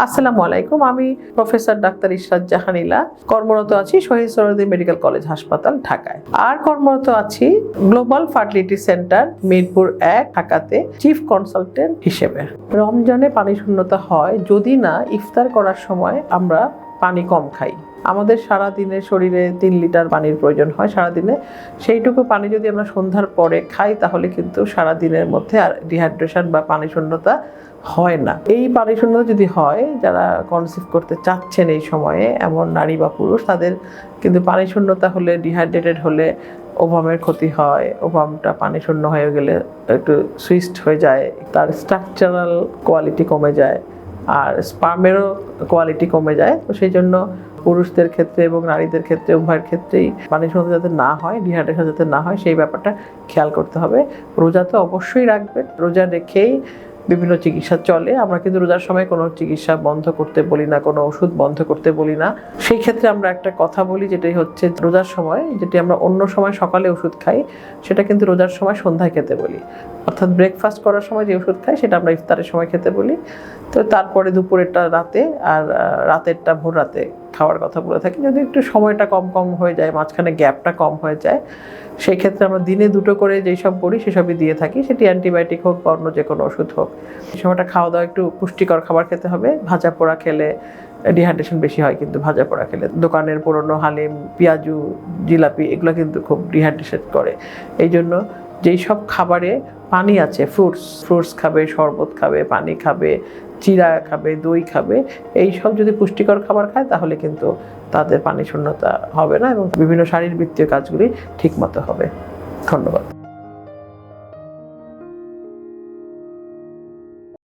আসসালামু আলাইকুম। আমি প্রফেসর ডাক্তার ইশরাত জাহানিলা, কর্মরত আছি শহীদ সোহরাওয়ার্দী মেডিকেল কলেজ হাসপাতাল ঢাকায়। আর কর্মরত আছি গ্লোবাল ফার্টিলিটি সেন্টার মিরপুর 1 ঢাকাতে চিফ কনসালটেন্ট হিসেবে। রমজানে পানি শূন্যতা হয় যদি না ইফতার করার সময় আমরা পানি কম খাই। আমাদের সারা দিনে শরীরে 3 লিটার পানির প্রয়োজন হয় সারাদিনে। সেইটুকু পানি যদি আমরা সন্ধ্যার পরে খাই তাহলে কিন্তু সারা দিনের মধ্যে আর ডিহাইড্রেশন বা পানি শূন্যতা হয় না। এই পানি শূন্যতা যদি হয়, যারা কনসিভ করতে চাচ্ছেন এই সময়ে, এমন নারী বা পুরুষ, তাদের কিন্তু পানি শূন্যতা হলে, ডিহাইড্রেটেড হলে ওভামের ক্ষতি হয়। ওভামটা পানি শূন্য হয়ে গেলে একটু সুইস্ট হয়ে যায়, তার স্ট্রাকচারাল কোয়ালিটি কমে যায়, আর স্পার্মেরও কোয়ালিটি কমে যায়। তো সেই জন্য পুরুষদের ক্ষেত্রে এবং নারীদের ক্ষেত্রে উভয়ের ক্ষেত্রেই পানি শূন্যতা যাতে না হয়, ডিহাইড্রেশন যাতে না হয়, সেই ব্যাপারটা খেয়াল করতে হবে। রোজা তো অবশ্যই রাখবেন, রোজা রেখেই বিভিন্ন চিকিৎসা চলে। আমরা কিন্তু রোজার সময় কোনো চিকিৎসা বন্ধ করতে বলি না, কোনো ওষুধ বন্ধ করতে বলি না। সেই ক্ষেত্রে আমরা একটা কথা বলি, যেটাই হচ্ছে রোজার সময় যেটি আমরা অন্য সময় সকালে ওষুধ খাই, সেটা কিন্তু রোজার সময় সন্ধ্যায় খেতে বলি। অর্থাৎ ব্রেকফাস্ট করার সময় যে ওষুধ খাই সেটা আমরা ইফতারের সময় খেতে বলি। তো তারপরে দুপুরেরটা রাতে, আর রাতেরটা ভোর রাতে খাওয়ার কথা বলে থাকি। যদি একটু সময়টা কম হয়ে যায়, মাঝখানে গ্যাপটা কম হয়ে যায়, সেই ক্ষেত্রে আমরা দিনে 2টো করে যেসব বলি সেসবই দিয়ে থাকি, সেটি অ্যান্টিবায়োটিক হোক বা অন্য যে কোনো ওষুধ হোক। সেই সময়টা খাওয়া দাওয়া একটু পুষ্টিকর খাবার খেতে হবে। ভাজা পোড়া খেলে ডিহাইড্রেশন বেশি হয়, কিন্তু ভাজা পোড়া খেলে দোকানের পুরনো হালিম, পেঁয়াজু, জিলাপি এগুলো কিন্তু খুব ডিহাইড্রেশন করে। এই জন্য যেই সব খাবারে পানি আছে, ফ্রুটস খাবে, শরবত খাবে, পানি খাবে, চিড়া খাবে, দই খাবে, এই সব যদি পুষ্টিকর খাবার খায় তাহলে কিন্তু তাদের পানি শূন্যতা হবে না এবং বিভিন্ন শারীরবৃত্তীয় কাজগুলি ঠিকমতো হবে। ধন্যবাদ।